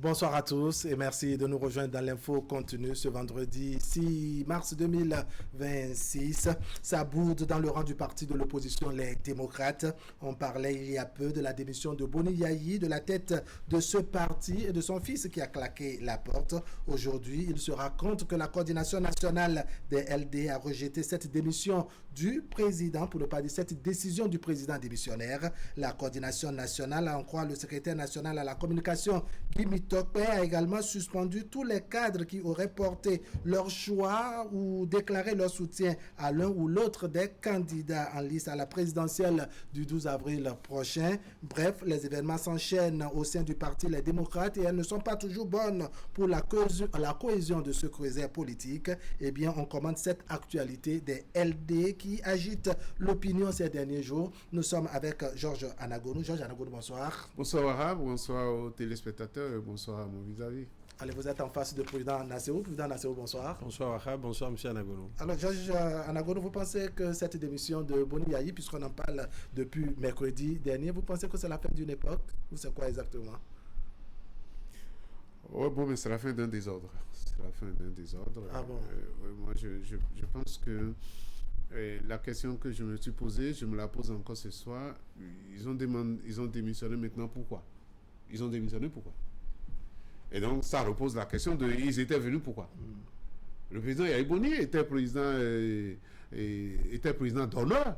Bonsoir à tous et merci de nous rejoindre dans l'info continue ce vendredi 6 mars 2026. Ça boude dans le rang du parti de l'opposition, les démocrates. On parlait il y a peu de la démission de Boni Yayi, de la tête de ce parti et de son fils qui a claqué la porte. Aujourd'hui, il se raconte que la coordination nationale des LD a rejeté cette démission du président, pour ne pas dire cette décision du président démissionnaire. La coordination nationale, à en croire le secrétaire national à la communication, Guy Mitokpe, a également suspendu tous les cadres qui auraient porté leur choix ou déclaré leur soutien à l'un ou l'autre des candidats en liste à la présidentielle du 12 avril prochain. Bref, les événements s'enchaînent au sein du parti Les Démocrates et elles ne sont pas toujours bonnes pour la cohésion de ce creuset politique. Eh bien, on commente cette actualité des LD qui agite l'opinion ces derniers jours. Nous sommes avec Georges Anagonou. Georges Anagonou, bonsoir. Bonsoir Wahab, bonsoir aux téléspectateurs et bonsoir à mon vis-à-vis. Allez, vous êtes en face de Président Nassérou. Président Nassérou, bonsoir. Bonsoir Wahab, bonsoir M. Anagonou. Alors, Georges Anagonou, vous pensez que cette démission de Boni Yayi, puisqu'on en parle depuis mercredi dernier, vous pensez que c'est la fin d'une époque ou c'est quoi exactement? Ouais, bon, mais c'est la fin d'un désordre. C'est la fin d'un désordre. Ah bon? Moi, je pense que la question que je me suis posée, je me la pose encore ce soir. Ils ont démissionné maintenant, pourquoi? Ils ont démissionné pourquoi? Et donc, ça repose la question de ils étaient venus pourquoi? Le président Yayi Boni était président d'honneur.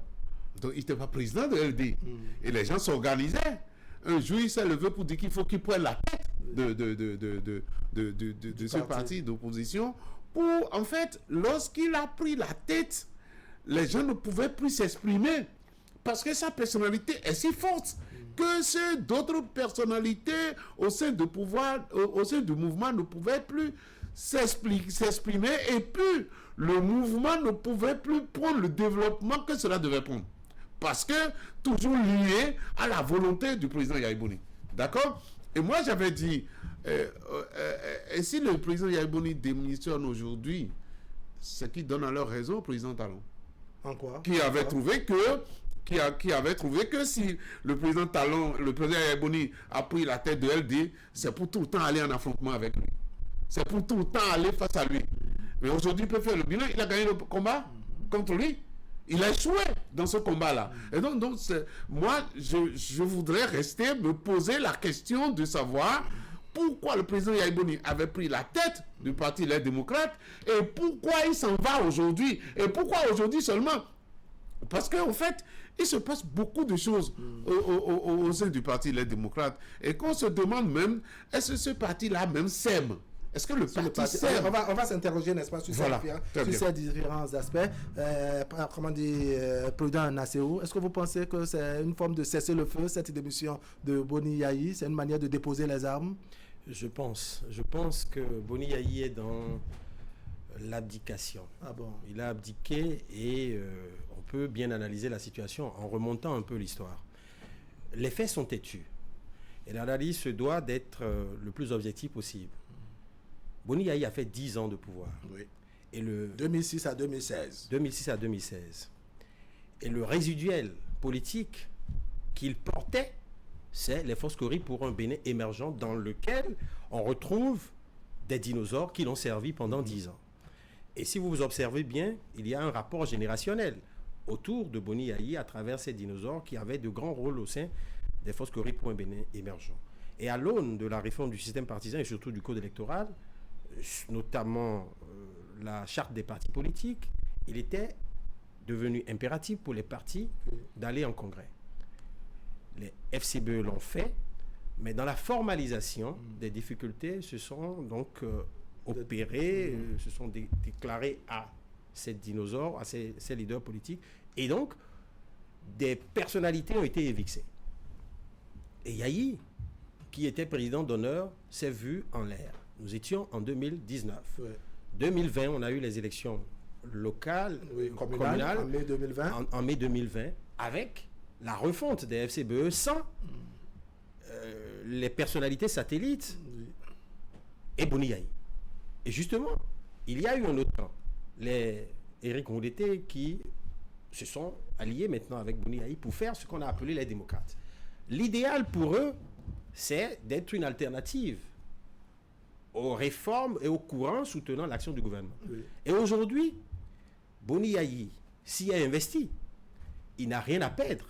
Donc, il n'était pas président de LD. Et les gens s'organisaient. Un jour, il s'est levé pour dire qu'il faut qu'il prenne la tête de ce parti d'opposition. Pour, en fait, lorsqu'il a pris la tête, les gens ne pouvaient plus s'exprimer. Parce que sa personnalité est si forte que ceux d'autres personnalités au sein du pouvoir, au sein du mouvement ne pouvaient plus s'exprimer et puis le mouvement ne pouvait plus prendre le développement que cela devait prendre. Parce que toujours lié à la volonté du président Yayi Boni. D'accord? Et moi j'avais dit, et si le président Yayi Boni démissionne aujourd'hui, c'est qui donne alors raison au président Talon. En quoi? Qui avait trouvé que si le président Talon, le président Yayi Boni a pris la tête de LD, c'est pour tout le temps aller en affrontement avec lui. C'est pour tout le temps aller face à lui. Mais aujourd'hui, il peut faire le bilan. Il a gagné le combat contre lui. Il a échoué dans ce combat-là. Et donc moi, je voudrais me poser la question de savoir pourquoi le président Yayi Boni avait pris la tête du parti Les Démocrates et pourquoi il s'en va aujourd'hui. Et pourquoi aujourd'hui seulement? Parce qu'en fait, il se passe beaucoup de choses au sein du parti Les Démocrates. Et qu'on se demande même, est-ce que ce parti-là même s'aime? Est-ce que le parti s'aime? On va s'interroger, n'est-ce pas, sur ces différents aspects. Comment dire, président Nassérou, est-ce que vous pensez que c'est une forme de cesser le feu, cette démission de Boni Yayi? C'est une manière de déposer les armes? Je pense que Boni Yayi est dans l'abdication. Ah bon? Il a abdiqué et on peut bien analyser la situation en remontant un peu l'histoire. Les faits sont têtus et l'analyse se doit d'être le plus objectif possible. Boni Yayi a fait 10 ans de pouvoir. Oui. Et 2006 à 2016. 2006 à 2016. Et le résiduel politique qu'il portait, c'est les Foscori pour un Bénin émergent dans lequel on retrouve des dinosaures qui l'ont servi pendant 10 ans. Et si vous vous observez bien, il y a un rapport générationnel autour de Boni Yayi à travers ces dinosaures qui avaient de grands rôles au sein des Foscori pour un Bénin émergent. Et à l'aune de la réforme du système partisan et surtout du code électoral, notamment la charte des partis politiques, il était devenu impératif pour les partis d'aller en congrès. Les FCBE l'ont fait, mais dans la formalisation, des difficultés se sont donc opérées, se sont déclarées à ces dinosaures, à ces leaders politiques, et donc des personnalités ont été évicées. Et Yayi, qui était président d'honneur, s'est vu en l'air. Nous étions en 2019. Ouais. 2020, on a eu les élections locales, communales, en mai 2020. En mai 2020, avec la refonte des FCBE sans les personnalités satellites et Boni Yayi. Et justement, il y a eu un autre temps, les Éric Roudeté qui se sont alliés maintenant avec Boni Yayi pour faire ce qu'on a appelé les démocrates. L'idéal pour eux, c'est d'être une alternative aux réformes et aux courants soutenant l'action du gouvernement. Oui. Et aujourd'hui, Boni Yayi, s'il a investi, il n'a rien à perdre.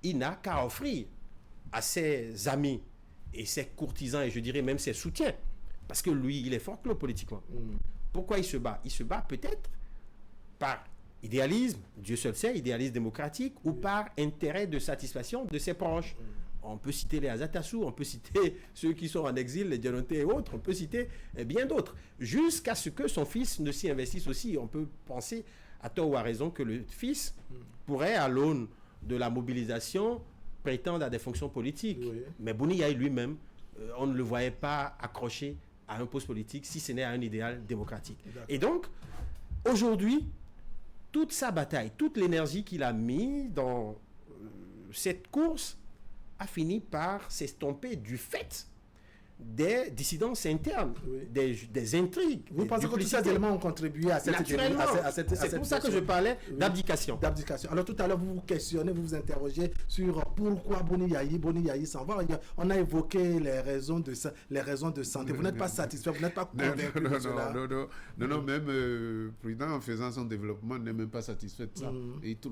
Il n'a qu'à offrir à ses amis et ses courtisans, et je dirais même ses soutiens, parce que lui, il est fort clos politiquement. Pourquoi il se bat? Il se bat peut-être par idéalisme, Dieu seul sait, idéalisme démocratique, ou par intérêt de satisfaction de ses proches. On peut citer les Azatassou, on peut citer ceux qui sont en exil, les Dianoté et autres, on peut citer bien d'autres, jusqu'à ce que son fils ne s'y investisse aussi. On peut penser, à tort ou à raison, que le fils pourrait, à l'aune de la mobilisation, prétendre à des fonctions politiques. Oui. Mais Boni Yayi lui-même, on ne le voyait pas accroché à un poste politique, si ce n'est à un idéal démocratique. Et donc, aujourd'hui, toute sa bataille, toute l'énergie qu'il a mis dans cette course a fini par s'estomper du fait des dissidences internes, Oui. des intrigues. Vous pensez que tous ces éléments ont contribué à cette Naturellement, c'est pour ça que je parlais d'abdication. D'abdication. Alors tout à l'heure, vous vous questionnez, vous vous interrogez sur pourquoi Boni Yayi s'en va. On a évoqué les raisons de santé. Vous n'êtes pas satisfait, vous n'êtes pas convaincu de cela. Non, même Président, en faisant son développement, n'est même pas satisfait de ça.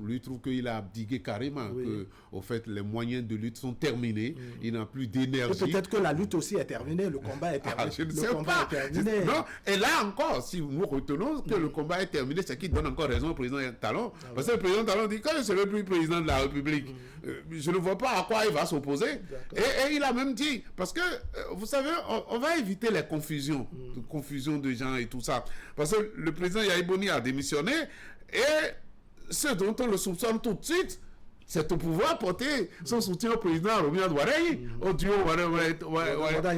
Lui trouve qu'il a abdiqué carrément, que au fait, les moyens de lutte sont terminés, il n'a plus d'énergie. Et peut-être que la lutte aussi est terminée, le combat est terminé. Je ne sais pas. Non. Et là encore, si nous retenons que le combat est terminé, c'est qui donne encore raison au président Talon. Parce que le président Talon dit, quand je ne serai plus président de la République, je ne vois pas à quoi il va s'opposer. Et il a même dit, parce que, vous savez, on va éviter les confusions, de gens et tout ça. Parce que le président Yayi Boni a démissionné, et ce dont on le soupçonne tout de suite, c'est au pouvoir porter son soutien au président Romeo Douarei, au duo Wada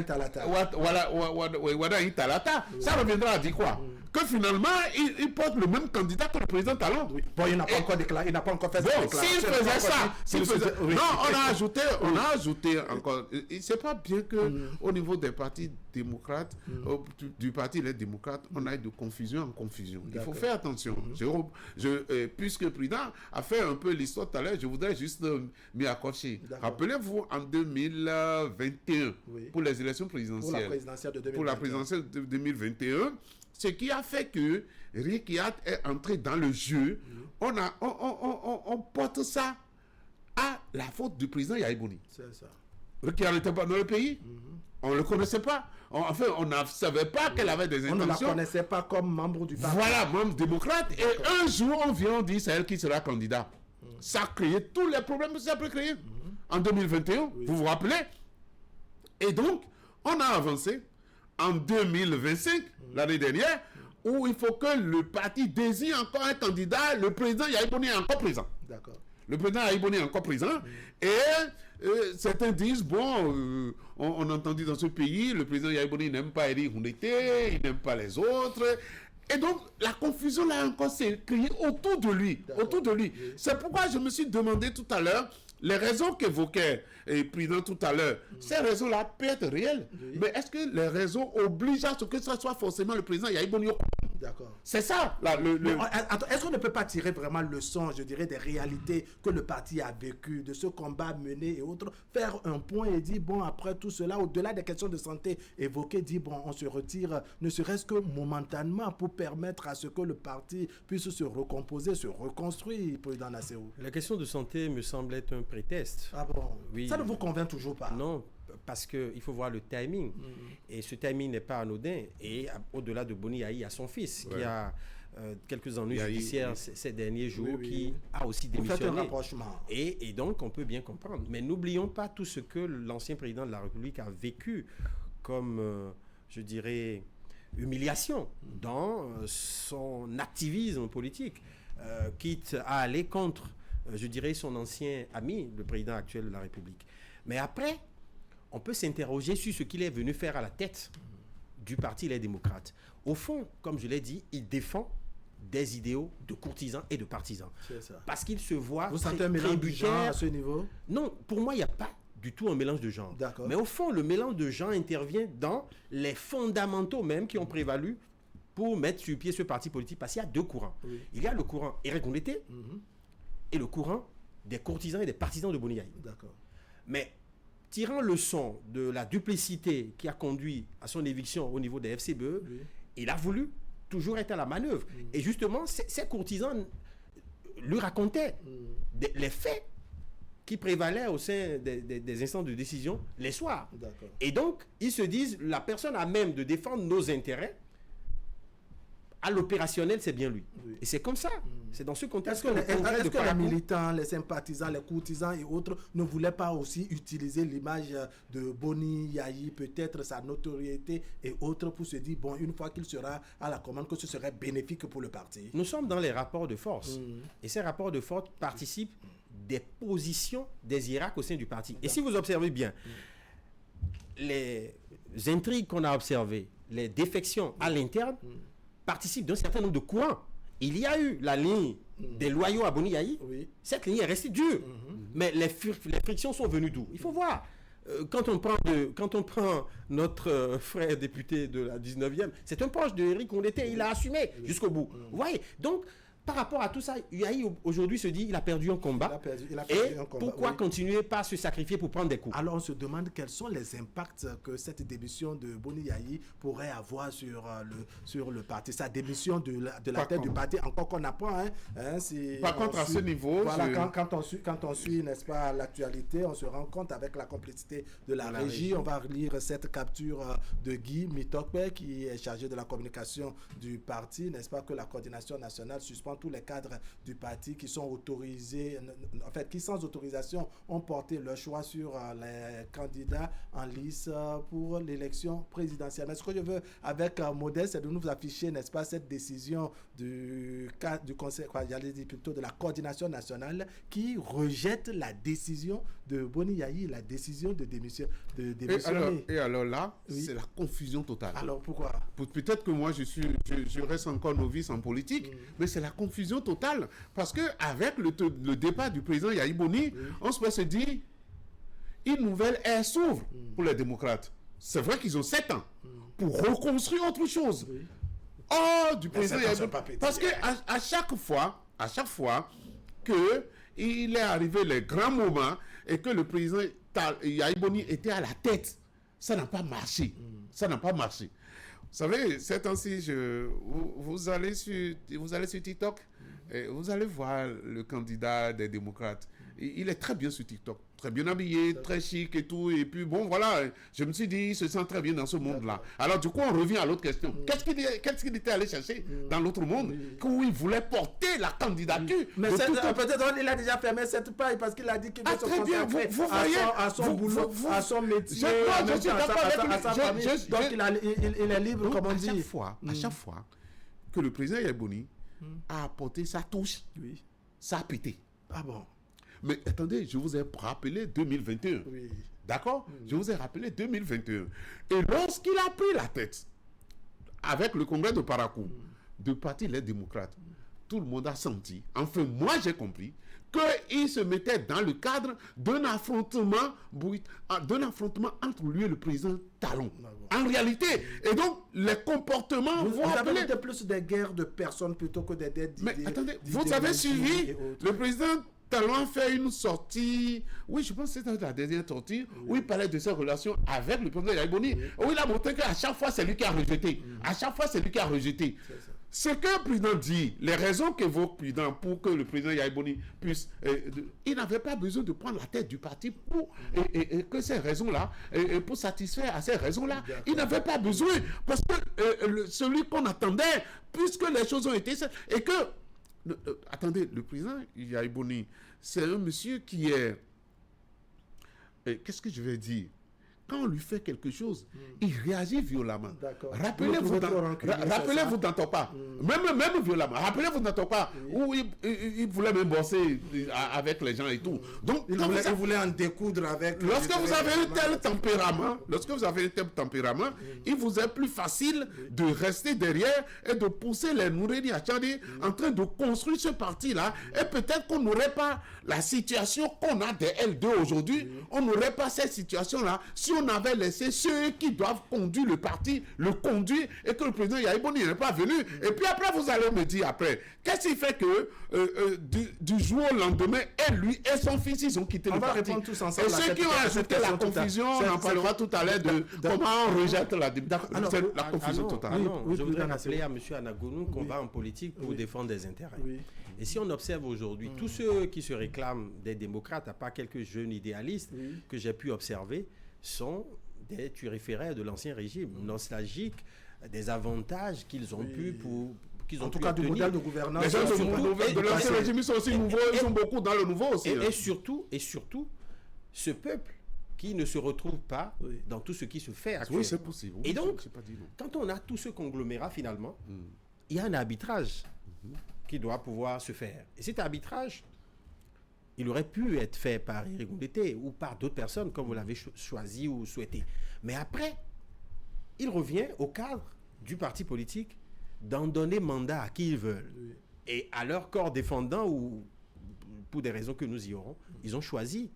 Italata. Ça reviendra à dire quoi? Que finalement, il porte le même candidat que le président Talon. Oui. Bon, il n'a pas encore déclaré, il n'a pas encore fait sa déclaration. S'il faisait ça, non, on a ajouté encore. C'est pas bien que au niveau des partis démocrates, du parti les démocrates, on aille de confusion en confusion. Il faut faire attention. Puisque le président a fait un peu l'histoire tout à l'heure, je voudrais juste m'y accrocher. Rappelez-vous, en 2021, pour les élections présidentielles, pour la présidentielle de de 2021. 2021, ce qui a fait que Rikiat est entré dans le jeu, on porte ça à la faute du président Yayi Boni. C'est ça. Rikiat n'était pas dans le pays, on ne le connaissait pas. Enfin, on ne savait pas qu'elle avait des intentions. On ne la connaissait pas comme membre du parti. Voilà, membre démocrate. Et un jour, on dit, c'est elle qui sera candidat. Ça a créé tous les problèmes que ça peut créer. En 2021, vous vous rappelez? Et donc, on a avancé en 2025, l'année dernière, où il faut que le parti désigne encore un candidat. Le président Yayi Boni est encore présent. D'accord. Le président Yayi Boni est encore présent. Et certains disent, bon, on a entendu dans ce pays, le président Yayi Boni n'aime pas Eri Hunete, il n'aime pas les autres. Et donc, la confusion là encore s'est créée autour de lui. Autour de lui. C'est pourquoi je me suis demandé tout à l'heure, les raisons qu'évoquait le président tout à l'heure, ces raisons-là peuvent être réelles. Mais est-ce que les raisons obligent à ce que ce soit forcément le président Yayi Boni? D'accord. C'est ça. Là, est-ce qu'on ne peut pas tirer vraiment leçon, je dirais, des réalités que le parti a vécues, de ce combat mené et autres, faire un point et dire, bon, après tout cela, au-delà des questions de santé évoquées, dire, bon, on se retire, ne serait-ce que momentanément, pour permettre à ce que le parti puisse se recomposer, se reconstruire, président Nassérou? La question de santé me semble être un prétexte. Ah bon? Oui. Ça ne vous convainc toujours pas? Non, parce qu'il faut voir le timing. Et ce timing n'est pas anodin. Et au-delà de Boni Yayi, il y a son fils qui a quelques ennuis judiciaires ces derniers jours, qui a aussi démissionné. Vous faites un rapprochement. Et donc, on peut bien comprendre. Mais n'oublions pas tout ce que l'ancien président de la République a vécu comme, je dirais, humiliation dans son activisme politique, quitte à aller contre, je dirais, son ancien ami, le président actuel de la République. Mais après, on peut s'interroger sur ce qu'il est venu faire à la tête du parti Les Démocrates. Au fond, comme je l'ai dit, il défend des idéaux de courtisans et de partisans. C'est ça. Parce qu'il se voit... Vous sentez un mélange de genre à ce niveau? Non, pour moi, il n'y a pas du tout un mélange de genre. D'accord. Mais au fond, le mélange de genre intervient dans les fondamentaux même qui ont prévalu pour mettre sur pied ce parti politique. Parce qu'il y a deux courants. Oui. Il y a le courant Eri Hunete et le courant des courtisans et des partisans de Boni Yayi. D'accord. Mais tirant leçon de la duplicité qui a conduit à son éviction au niveau des FCBE, il a voulu toujours être à la manœuvre. Et justement, ces courtisans lui racontaient les faits qui prévalaient au sein des instances de décision les soirs. Et donc, ils se disent, la personne à même de défendre nos intérêts, à l'opérationnel, c'est bien lui. Et c'est comme ça. C'est dans ce contexte Est-ce que les militants, les sympathisants, les courtisans et autres ne voulaient pas aussi utiliser l'image de Boni Yayi, peut-être sa notoriété et autres, pour se dire, bon, une fois qu'il sera à la commande, que ce serait bénéfique pour le parti? Nous sommes dans les rapports de force. Et ces rapports de force participent des positions des hiérarques au sein du parti. Et si vous observez bien, les intrigues qu'on a observées, les défections à l'interne, participent d'un certain nombre de courants. Il y a eu la ligne des loyaux à Boni Yayi. Cette ligne est restée dure. Mais les frictions sont venues d'où? Il faut voir. Quand on prend notre frère député de la 19e, c'est un proche de Éric Condété, il a assumé jusqu'au bout. Vous voyez? Donc, par rapport à tout ça, Yayi aujourd'hui se dit il a perdu un combat. Pourquoi continuer par se sacrifier pour prendre des coups? Alors on se demande quels sont les impacts que cette démission de Boni Yayi pourrait avoir sur le parti. Sa démission de la tête du parti, encore qu'on apprend. Par contre, à ce niveau... Voilà, quand on suit, n'est-ce pas, l'actualité, on se rend compte avec la complicité de la régie. On va lire cette capture de Guy Mitokpe, qui est chargé de la communication du parti, n'est-ce pas, que la coordination nationale suspend tous les cadres du parti qui sont autorisés, en fait, qui sans autorisation ont porté leur choix sur les candidats en lice pour l'élection présidentielle. Mais ce que je veux avec Modeste, c'est de nous afficher, n'est-ce pas, cette décision du conseil, j'allais dire plutôt de la coordination nationale qui rejette la décision de Boni Yayi, la décision de démissionner. Et alors là, c'est la confusion totale. Alors pourquoi? Peut-être que moi je reste encore novice en politique, mais c'est la confusion totale. Parce que avec le départ du président Yayi Boni, on se peut se dire une nouvelle ère s'ouvre pour les démocrates. C'est vrai qu'ils ont 7 ans pour reconstruire autre chose. Du président Yayi Boni. Parce que à chaque fois que il est arrivé les grands moments et que le président Yayi Boni était à la tête, ça n'a pas marché. Ça n'a pas marché. Vous savez, ces temps-ci, vous allez sur TikTok, et vous allez voir le candidat des démocrates. Il est très bien sur TikTok, très bien habillé, très chic et tout. Et puis bon, voilà, je me suis dit, il se sent très bien dans ce monde-là. Alors du coup, on revient à l'autre question. Qu'est-ce qu'il était allé chercher dans l'autre monde où il voulait porter la candidature? Mais peut-être il a déjà fermé cette page parce qu'il a dit qu'il veut se consacrer à son boulot, à son métier, à sa famille. Donc il est libre, comme on dit. À chaque fois que le président Yayi Boni a apporté sa touche, ça a pété. Ah bon? Mais attendez, je vous ai rappelé 2021. D'accord? Je vous ai rappelé 2021. Et lorsqu'il a pris la tête, avec le congrès de Parakou, de parti les démocrates, tout le monde a senti, enfin moi j'ai compris, qu'il se mettait dans le cadre d'un affrontement entre lui et le président Talon. En réalité. Et donc, les comportements... Vous avez plus des guerres de personnes plutôt que des d'idées. Mais attendez, vous avez suivi le président Talon a fait une sortie, je pense que c'était la dernière sortie, où il parlait de ses relations avec le président Yayi Boni, où il a montré qu'à chaque fois, c'est lui qui a rejeté. À chaque fois, c'est lui qui a rejeté. Ce que le président dit, les raisons qu'évoque le président pour que le président Yayi Boni puisse... il n'avait pas besoin de prendre la tête du parti pour que ces raisons-là, pour satisfaire à ces raisons-là, il n'avait pas besoin. Parce que celui qu'on attendait, puisque les choses ont été... Et que... attendez, le président Yayi Boni, c'est un monsieur qui est... qu'est-ce que je vais dire? Quand on lui fait quelque chose, il réagit violemment. Rappelez-vous dans ton pas. Même violemment. Rappelez-vous dans ton pas. Où il voulait même bosser avec les gens et tout. Donc, il voulait en découdre avec... Lorsque vous avez un tel tempérament, il vous est plus facile de rester derrière et de pousser les Noureni Achadi en train de construire ce parti-là. Et peut-être qu'on n'aurait pas la situation qu'on a des L2 aujourd'hui. On n'aurait pas cette situation-là si on avait laissé ceux qui doivent conduire le parti, le conduire, et que le président Yahya Boni n'est pas venu. Et puis après, vous allez me dire après, qu'est-ce qui fait que du jour au lendemain, et lui et son fils, ils ont quitté le parti. Et ceux qui ont ajouté la confusion, on en parlera tout à l'heure de comment on rejette la confusion totale. Je voudrais rappeler à M. Anagounou qu'on va en politique pour défendre des intérêts. Oui. Et si on observe aujourd'hui, tous ceux qui se réclament des démocrates, à part quelques jeunes idéalistes que j'ai pu observer, sont des turiféraires de l'ancien régime, nostalgiques des avantages qu'ils ont pu pour... En tout cas, du modèle de gouvernance. Les gens de l'ancien régime, ils sont aussi nouveaux, ils sont beaucoup dans le nouveau aussi. Et surtout, ce peuple qui ne se retrouve pas dans tout ce qui se fait actuellement. Oui, c'est possible. Oui, et donc, quand on a tout ce conglomérat, finalement, il y a un arbitrage qui doit pouvoir se faire. Et cet arbitrage, il aurait pu être fait par Éric Ngoundété ou par d'autres personnes, comme vous l'avez choisi ou souhaité. Mais après, il revient au cadre du parti politique d'en donner mandat à qui ils veulent. Oui. Et à leur corps défendant, ou pour des raisons que nous y aurons, ils ont choisi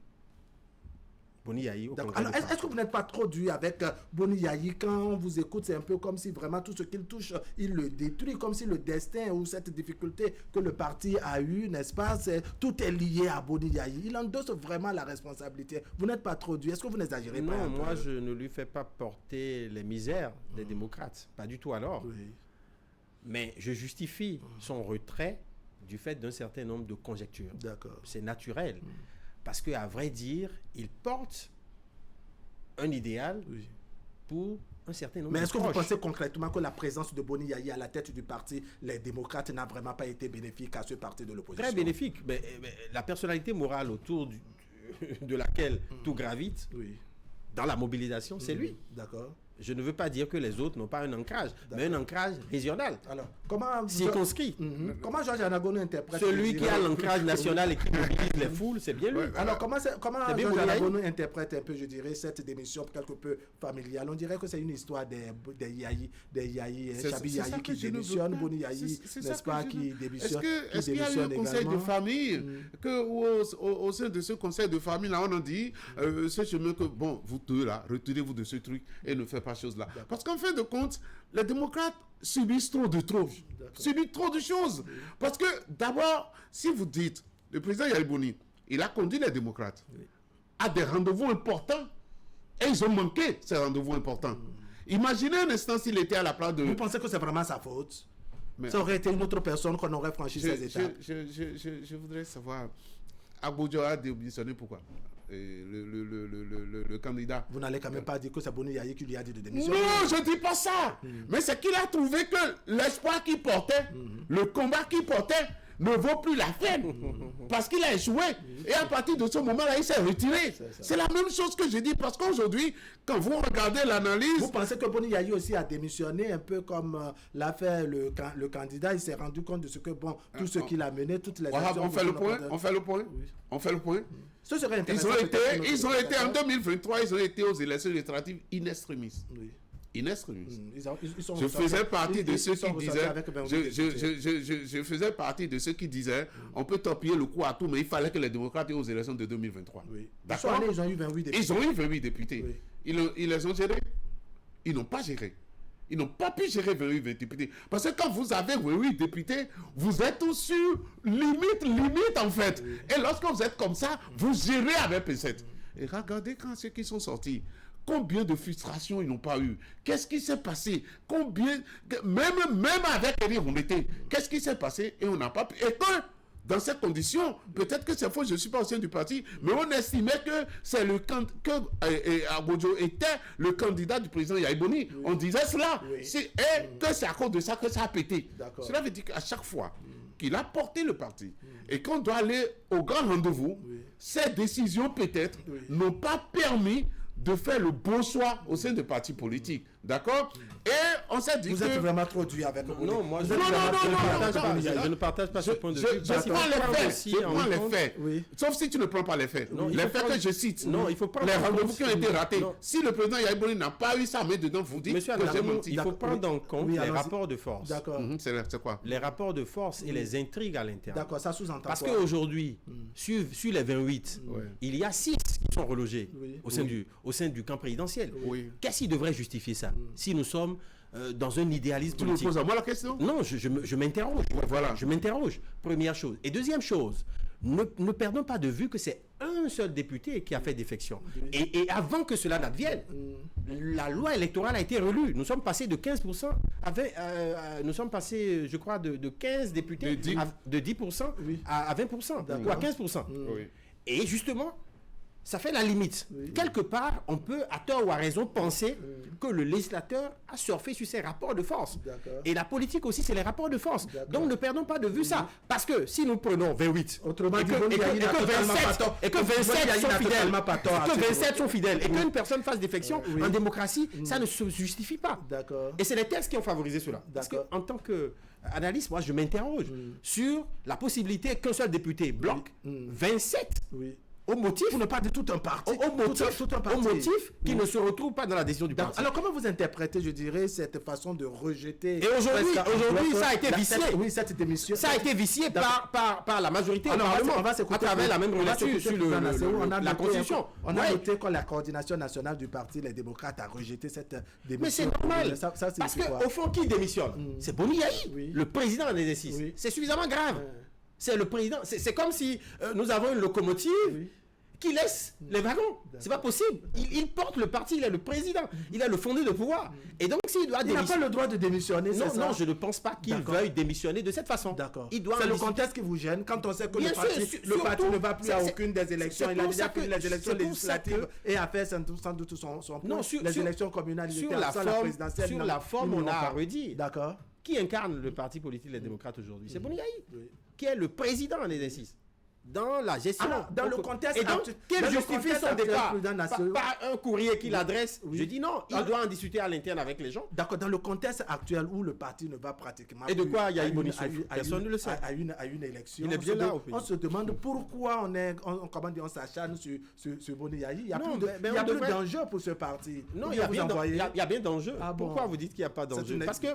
Boni Yayi. Alors, est-ce que vous n'êtes pas trop dur avec Boni Yayi? Quand on vous écoute, c'est un peu comme si vraiment tout ce qu'il touche, il le détruit, comme si le destin ou cette difficulté que le parti a eu, n'est-ce pas, tout est lié à Boni Yayi. Il endosse vraiment la responsabilité. Vous n'êtes pas trop dur. Est-ce que vous n'exagérez pas? Non, moi, je ne lui fais pas porter les misères des démocrates. Pas du tout alors. Oui. Mais je justifie son retrait du fait d'un certain nombre de conjectures. D'accord. C'est naturel. Parce qu'à vrai dire, il porte un idéal pour un certain nombre de Mais est-ce que vous pensez concrètement que la présence de Boni Yayi à la tête du parti, les démocrates, n'a vraiment pas été bénéfique à ce parti de l'opposition? Très bénéfique. Mais la personnalité morale autour de laquelle tout gravite, dans la mobilisation, c'est lui. D'accord. Je ne veux pas dire que les autres n'ont pas un ancrage, mais un ancrage régional. Alors, comment circonscrit. Comment Georges Anagounou interprète celui qui a l'ancrage national et qui mobilise les foules, c'est bien lui. Alors, comment Georges Anagounou interprète un peu, je dirais, cette démission quelque peu familiale? On dirait que c'est une histoire des Yayi, Chabi Yayi qui démissionne, Boni Yayi, n'est-ce pas, qui démissionne. Est-ce qu'il y a eu un conseil de famille au sein de ce conseil de famille, là, on a dit, ce chemin que, bon, vous deux, là, retirez-vous de ce truc et ne faites pas chose là. Parce qu'en fin de compte, les démocrates subissent trop de choses. Parce que d'abord, si vous dites, le président Yahya Boni, il a conduit les démocrates à des rendez-vous importants et ils ont manqué ces rendez-vous importants. Imaginez un instant s'il était à la place de... Vous pensez que c'est vraiment sa faute? Ça aurait été une autre personne qu'on aurait franchi ces étapes. Je voudrais savoir, Agbodjo a démissionné pourquoi? Le candidat. Vous n'allez quand même pas dire que c'est Boni Yayi qui lui a dit de démissionner? Non, je ne dis pas ça. Mais c'est qu'il a trouvé que l'espoir qu'il portait, le combat qu'il portait, ne vaut plus la peine. Parce qu'il a échoué. Et à partir de ce moment-là, il s'est retiré. C'est la même chose que je dis. Parce qu'aujourd'hui, quand vous regardez l'analyse... Vous pensez que Boni Yayi aussi a démissionné un peu comme l'a fait le candidat? Il s'est rendu compte de ce que, bon, tout ce qu'il a mené, toutes les actions... On fait le point. Ce serait intéressant. Ils ont été en 2023, ils ont été aux élections législatives in extremis. In extremis. Je faisais partie de ceux qui disaient, je faisais partie de ceux qui disaient, on peut torpiller le coup à tout, mais il fallait que les démocrates aient aux élections de 2023. D'accord. Ils ont eu 28 députés. Ils ont eu 28 députés. Ils les ont gérés. Ils n'ont pas géré. Ils n'ont pas pu gérer 28 députés. Parce que quand vous avez 28 députés, vous êtes tous sur limite en fait. Et lorsque vous êtes comme ça, vous gérez avec P7. Et regardez quand ceux qui sont sortis, combien de frustrations ils n'ont pas eu. Qu'est-ce qui s'est passé? Combien, même avec Éric Ngoundété, qu'est-ce qui s'est passé? Et on n'a pas pu. Et que dans ces conditions, peut-être que c'est faux, je ne suis pas au sein du parti, mais on estimait que c'est Agbodjo était le candidat du président Yahya Boni. On disait cela. Et que c'est à cause de ça que ça a pété. Cela veut dire qu'à chaque fois qu'il a porté le parti et qu'on doit aller au grand rendez-vous, ces décisions peut-être n'ont pas permis de faire le bon choix au sein des partis politiques. D'accord? Et on s'est dit Vous êtes vraiment trop dur avec le Non, moi, je ne partage pas ce point de vue. Je prends les faits. Sauf si tu ne prends pas les faits. Les faits que je cite. Non, il faut prendre les rendez-vous qui ont été ratés. Si le président Yahya Boni n'a pas eu sa main dedans, vous dites que j'ai menti. Il faut prendre en compte les rapports de force. D'accord. C'est quoi? Les rapports de force et les intrigues à l'intérieur. D'accord, ça sous-entend. Parce qu'aujourd'hui, sur les 28, il y a 6 qui sont relogés Oui. au sein du camp présidentiel. Oui. Qu'est-ce qui devrait justifier ça si nous sommes dans un idéalisme Tu me politique? poses à moi la question? Non, je m'interroge. Ouais, voilà. Je m'interroge. Première chose. Et deuxième chose, ne perdons pas de vue que c'est un seul député qui a fait défection. Et avant que cela n'advienne, la loi électorale a été relue. Nous sommes passés de 15% à 20, nous sommes passés, je crois, de 15 députés de 10% à 20% ou à 15%. Oui. Et justement, ça fait la limite. Quelque part, on peut, à tort ou à raison, penser que le législateur a surfé sur ses rapports de force. Et la politique aussi, c'est les rapports de force. Donc, ne perdons pas de vue ça. Parce que si nous prenons 28, Autrement et dit, que 27 sont fidèles, et qu'une personne fasse défection, en démocratie, ça ne se justifie pas. Et c'est les textes qui ont favorisé cela. Parce qu'en tant qu'analyste, moi, je m'interroge sur la possibilité qu'un seul député bloque 27 au motif, pour ne pas dire tout un parti, au motif qu'il ne se retrouve pas dans la décision du parti. Alors comment vous interprétez, je dirais, cette façon de rejeter? Et aujourd'hui, ça a été vicié. Cette démission. Ça a été vicié par la majorité au Parlement, à travers la même relation sur la Constitution. On a noté que la coordination nationale du parti, les démocrates, a rejeté cette démission. Mais c'est normal. Parce qu'au fond, qui démissionne? C'est Boni Yayi, le président en exercice. C'est suffisamment grave. C'est le président. C'est comme si nous avons une locomotive qui laisse les wagons. C'est pas possible. Il porte le parti, il est le président, il a le fondé de pouvoir. Et donc, s'il doit démissionner. Il n'a pas le droit de démissionner. Non, je ne pense pas qu'il veuille démissionner de cette façon. D'accord. C'est le contexte qui vous gêne quand on sait que le parti ne va plus à aucune des élections. Il a déjà fait les élections législatives et a fait sans doute son point. Les élections communales, sur la forme, on a redit. D'accord. Qui incarne le parti politique Les Démocrates aujourd'hui? C'est Boni Yayi, qui est le président en exercice. Dans la gestion. Alors, dans le contexte et donc, qu'il justifie son départ par un courrier qu'il adresse. Je dis non, il doit en discuter à l'interne avec les gens. D'accord, dans le contexte actuel où le parti ne va pratiquement et de quoi il y a eu personne ne le sait. À une élection. Il est bien là au pays. On se demande pourquoi on s'acharne sur Boni Yayi. Il n'y a plus d'enjeu pour ce parti. Non, il y a bien d'enjeu. Pourquoi vous dites qu'il n'y a pas d'enjeu? Parce que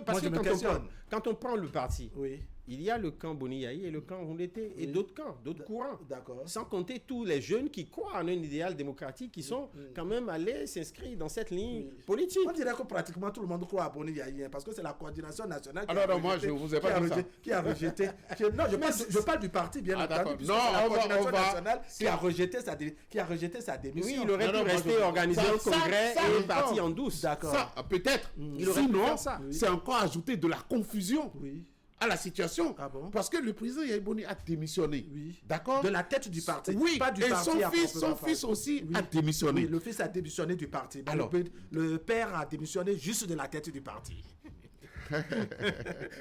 quand on prend le parti, il y a le camp Boni Yayi et le camp Rondeté et d'autres camps, d'autres courants. Sans compter tous les jeunes qui croient en un idéal démocratique, qui sont quand même allés s'inscrire dans cette ligne politique. On dirait que pratiquement tout le monde croit à Boni Yayi, parce que c'est la coordination nationale qui a rejeté. Non, je parle du parti, bien entendu. Non, la coordination nationale qui a rejeté sa démission. Oui, il aurait pu rester organiser un congrès et une partie en douce. D'accord. Peut-être. Sinon, c'est encore ajouter de la confusion à la situation. Parce que le président Yayi Boni a démissionné. D'accord? De la tête du parti. Oui, pas du et parti. Son fils aussi a démissionné. Oui, le fils a démissionné du parti. Alors, le père a démissionné juste de la tête du parti.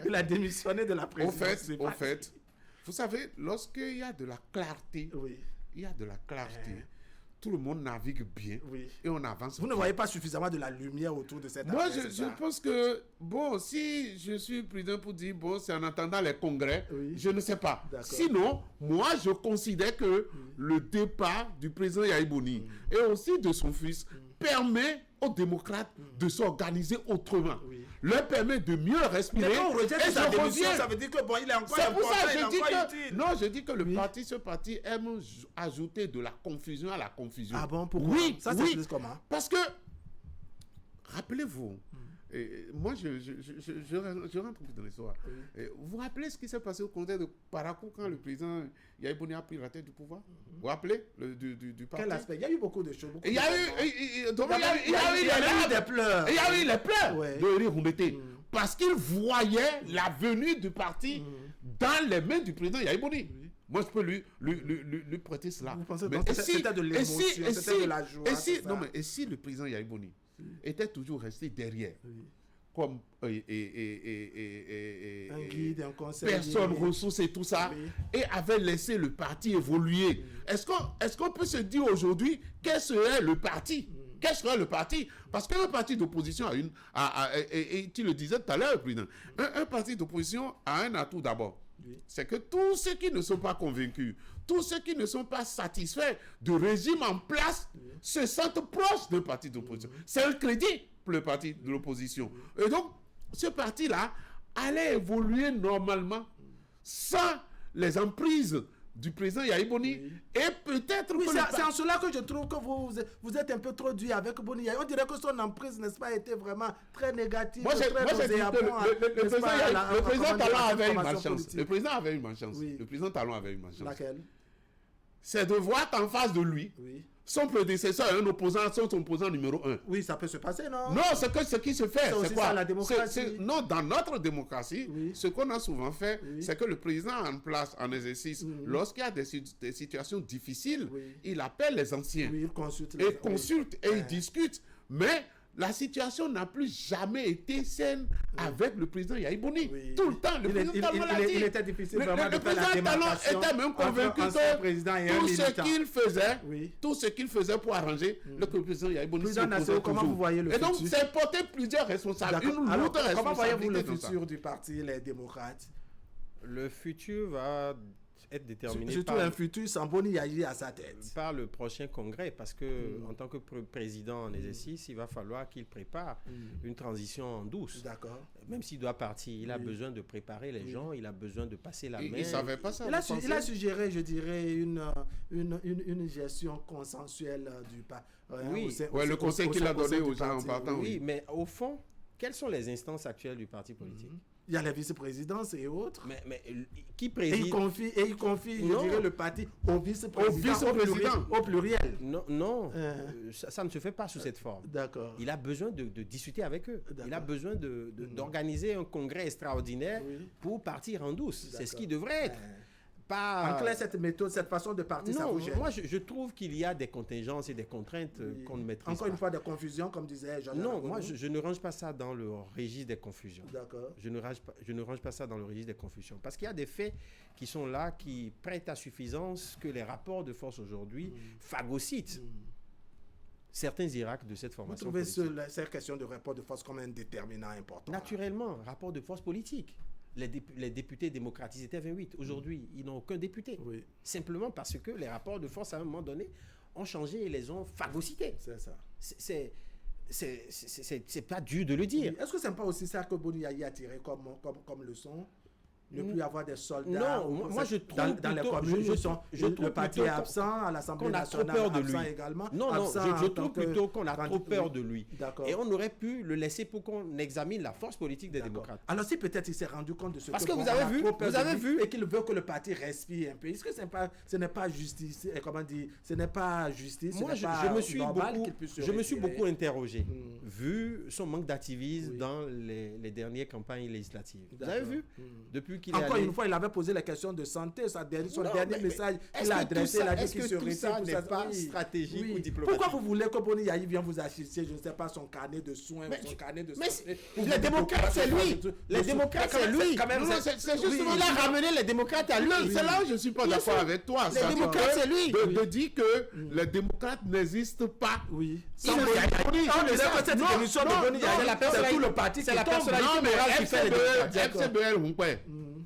Il a démissionné de la présidence. Au fait, vous savez, lorsqu'il y a de la clarté, il y a de la clarté. Tout le monde navigue bien et on avance. Vous ne voyez pas suffisamment de la lumière autour de cette affaire? Moi, je pense que, si je suis président pour dire, c'est en attendant les congrès, je ne sais pas. Sinon, moi, je considère que le départ du président Yayi Boni et aussi de son fils permet aux démocrates de s'organiser autrement. Leur permet de mieux respirer. Mais quand on rejette sa démission, ça veut dire que il est encore c'est pour ça que je dis que ce parti aime ajouter de la confusion à la confusion. Ah bon, pourquoi? Ça s'explique comment? Parce que, rappelez-vous, moi je rentre plus dans l'histoire. Vous vous rappelez ce qui s'est passé au congrès de Parakou quand le président Yayi Boni a pris la tête du pouvoir? Vous vous rappelez du parti? Quel aspect? Il y a eu beaucoup de choses. Il y a eu des pleurs. Il y a eu les pleurs de Eri Rondeté. Parce qu'il voyait la venue du parti dans les mains du président Yayi Boni. Moi, je peux lui prêter cela. Vous pensez que c'était de l'émotion, c'était de la joie? Et si le président Yayi Boni était toujours resté derrière, comme un guide, un conseiller, personne ressource et tout ça, et avait laissé le parti évoluer, est-ce qu'on peut se dire aujourd'hui quel serait le parti? Quel serait le parti? Parce qu'un parti d'opposition et tu le disais tout à l'heure, un parti d'opposition a un atout d'abord. C'est que tous ceux qui ne sont pas convaincus, tous ceux qui ne sont pas satisfaits du régime en place se sentent proches d'un parti d'opposition. C'est un crédit pour le parti de l'opposition. Et donc, ce parti-là allait évoluer normalement sans les emprises du président Yahi Boni. Oui. Et peut-être Oui, que c'est en cela que je trouve que vous êtes un peu trop dur avec Boni Yahi. On dirait que son emprise, n'est-ce pas, était vraiment très négative. Moi, j'ai dit que le président Talon avait une malchance. Le président avait une malchance. Oui. Le président Talon avait une malchance. Laquelle? C'est de voir qu'en face de lui, Oui. son prédécesseur est un opposant, son opposant numéro 1. Oui, ça peut se passer, non? Non, ce qui se fait, C'est aussi c'est quoi? ça, la démocratie. Non, dans notre démocratie, Oui. ce qu'on a souvent fait, Oui. c'est que le président en place, en exercice, lorsqu'il y a des situations difficiles, Oui. il appelle les anciens Oui, il consulte. et consulte et Ouais. il discute. Mais la situation n'a plus jamais été saine avec le président Yahi Boni. Oui. Tout le temps, le président Talon l'a dit. Il était difficile vraiment Le de faire la président Talon démarcation était même convaincu entre ancien président et un que militant. tout ce qu'il faisait pour arranger le président Yahi Boni Président s'y opposait Nassau, comment toujours. vous voyez le Et donc, futur? c'est porter plusieurs responsables. D'accord. Une Alors, lourde comment voyez-vous le responsabilité dans ça. futur du parti Les Démocrates? Le futur va être déterminé Surtout un futur sans Boni Yahi à sa tête. par le prochain congrès, parce que en tant que président en exercice, il va falloir qu'il prépare une transition en douce. D'accord. Même s'il doit partir, il a besoin de préparer les gens, il a besoin de passer la main. Il ne savait pas ça. Il a, vous il a pensez? suggéré, je dirais, une gestion consensuelle du parti. Oui. Ouais, le conseil qu'il a donné aux gens en partant. Oui, mais au fond, quelles sont les instances actuelles du parti politique? Il y a la vice-présidence et autres. Mais qui Et préside? il confie, je Non. dirais, le parti au vice-président. Au pluriel. Non, ça ne se fait pas sous cette forme. D'accord. Il a besoin de discuter avec eux. Il a D'accord. besoin d'organiser un congrès extraordinaire Oui. pour partir en douce. C'est ce D'accord. qui devrait être. Pas... En clair, cette méthode, cette façon de partir, ça Non, vous gêne. moi je trouve qu'il y a des contingences et des contraintes qu'on ne maîtrise Encore pas. une fois, des confusions, comme disait Jean-Jacques Non, Ragonneau. moi je ne range pas ça dans le registre des confusions. D'accord. Je ne range pas ça dans le registre des confusions. Parce qu'il y a des faits qui sont là, qui prêtent à suffisance que les rapports de force aujourd'hui phagocytent certains Irak de cette Vous formation trouvez politique. cette question de rapport de force comme un déterminant important? Naturellement, rapport de force politique. Les députés démocrates, ils étaient 28. Aujourd'hui, ils n'ont aucun député. Oui, Simplement parce que les rapports de force, à un moment donné, ont changé et les ont phagocytés. c'est ça. C'est pas dur de le dire. Est-ce que c'est pas aussi ça que Boni Yahi a tiré comme leçon? Ne plus avoir des soldats. Non, ou moi je trouve dans les plutôt- communes, je le trouve parti plutôt est absent, à l'Assemblée qu'on a trop nationale peur de absent lui. également. Non, absent je en tant trouve que plutôt qu'on a trop peur de lui. D'accord. Et on aurait pu le laisser pour qu'on examine la force politique des démocrates. Alors si peut-être il s'est rendu compte de ce Parce que que vous on a avez vu, trop peur vous de avez lui vu. et qu'il veut que le parti respire un peu. Est-ce que ce n'est pas justice, comment dire, ce n'est pas justice, Moi, ce n'est pas je me suis normal beaucoup, qu'il puisse se je me suis retirer? beaucoup interrogé, vu son manque d'activisme Oui. dans les dernières campagnes législatives. Vous D'accord. avez vu? Depuis qu'il est Encore allé... une fois, il avait posé la question de santé, son Non, dernier mais message est-ce qu'il a que adressé, tout il a ça- dit est-ce qu'il que se tout retire ça pour n'est ça. pas stratégique ou diplomatique? Pourquoi vous voulez que Boni Yahi vienne vous assister, je ne sais pas, son carnet de soins, son carnet de Mais santé? les démocrates, c'est lui. Les démocrates, c'est lui. Non, c'est justement Il a ramené les démocrates à lui. C'est là où je ne suis pas Bien d'accord sûr. avec toi. Les ça. démocrates, c'est lui. De dire que les démocrates n'existent pas. Oui. Sans Il Boni y a- Yahi. on dirait que cette émission de Boni Yahi, c'est tout le parti c'est qui la tombe. personnalité Non, mais morale qui fait les démocrates. FCBL Hunkwe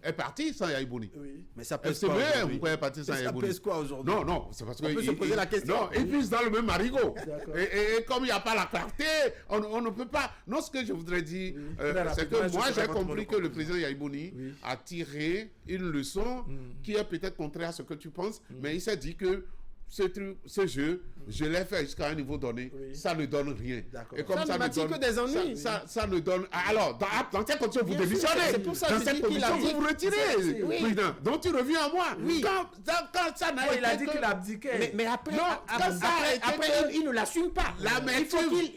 est parti sans Yahi Boni. Oui. Mais ça pèse FCBL quoi aujourd'hui? Hunkwe est parti sans Ça Yahi Boni. pèse quoi aujourd'hui? Non, c'est parce que... On peut se poser la question. Non, ils puissent dans le même marigot. D'accord. Et comme il n'y a pas la clarté, on ne peut pas... Non, ce que je voudrais dire, Très c'est rapidement, que je moi, serai j'ai votre compris que monopole. le président Yahi Boni Oui. a tiré une leçon qui est peut-être contraire à ce que tu penses, mais il s'est dit que ce jeu, je l'ai fait jusqu'à un niveau donné, Oui. ça ne donne rien. D'accord. Et comme Ça ne m'attire que des ennuis. Ça ne donne... Alors, dans cette condition, vous Bien sûr, démissionnez. c'est pour ça que Dans je cette dis qu'il a condition, dit- vous vous retirez, Oui. président. Donc, tu reviens à moi. Oui. Quand ça n'a Oh, il a été dit que- qu'il a abdiqué. Mais après, Non, quand ça a été après, que- il ne l'assume pas.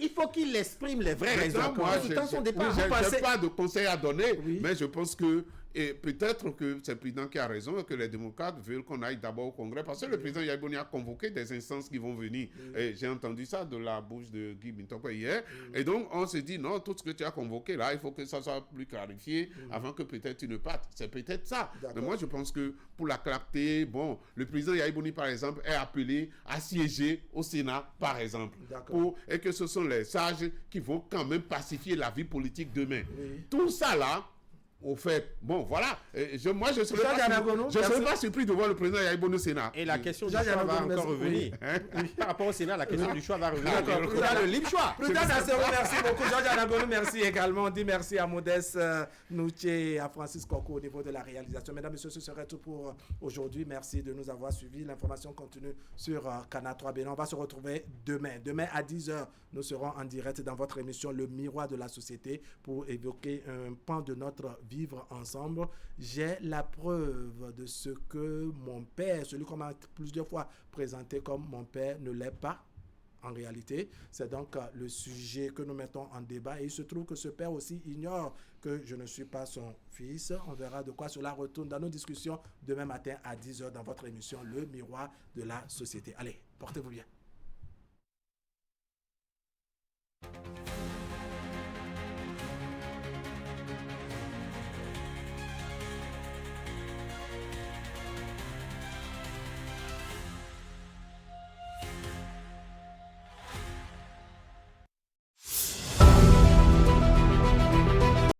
Il faut qu'il exprime les vraies raisons. Maintenant, moi, Dans son départ. je Vous pensez- n'ai pas de conseils à donner, Oui. mais je pense que et peut-être que c'est le président qui a raison et que les démocrates veulent qu'on aille d'abord au Congrès parce que le président Yahi Boni a convoqué des instances qui vont venir. Et j'ai entendu ça de la bouche de Guy Bintoko hier. Et donc, on se dit, non, tout ce que tu as convoqué là, il faut que ça soit plus clarifié avant que peut-être tu ne partes. C'est peut-être ça. D'accord. Mais moi, je pense que pour la clarté, bon, le président Yahi Boni, par exemple, est appelé à siéger au Sénat, par exemple. D'accord. Et que ce sont les sages qui vont quand même pacifier la vie politique demain. Oui. Tout ça là, au fait, bon, voilà. Moi, je ne serais pas surpris de voir le président Yahi Bono au Sénat. Et la question du choix va encore revenir. Par rapport au Sénat, la question du choix va revenir. Il a le libre choix. Président Nassero, merci beaucoup. Georges Anagono, merci également. On dit merci à Modeste Noutier et à Francis Koko au niveau de la réalisation. Mesdames, Messieurs, ce serait tout pour aujourd'hui. Merci de nous avoir suivis. L'information continue sur Canal 3 Bénin. On va se retrouver demain. Demain à 10h, nous serons en direct dans votre émission Le Miroir de la Société pour évoquer un pan de notre vivre ensemble. J'ai la preuve de ce que mon père, celui qu'on m'a plusieurs fois présenté comme mon père, ne l'est pas. En réalité, c'est donc le sujet que nous mettons en débat. Et il se trouve que ce père aussi ignore que je ne suis pas son fils. On verra de quoi cela retourne dans nos discussions demain matin à 10h dans votre émission Le Miroir de la Société. Allez, portez-vous bien.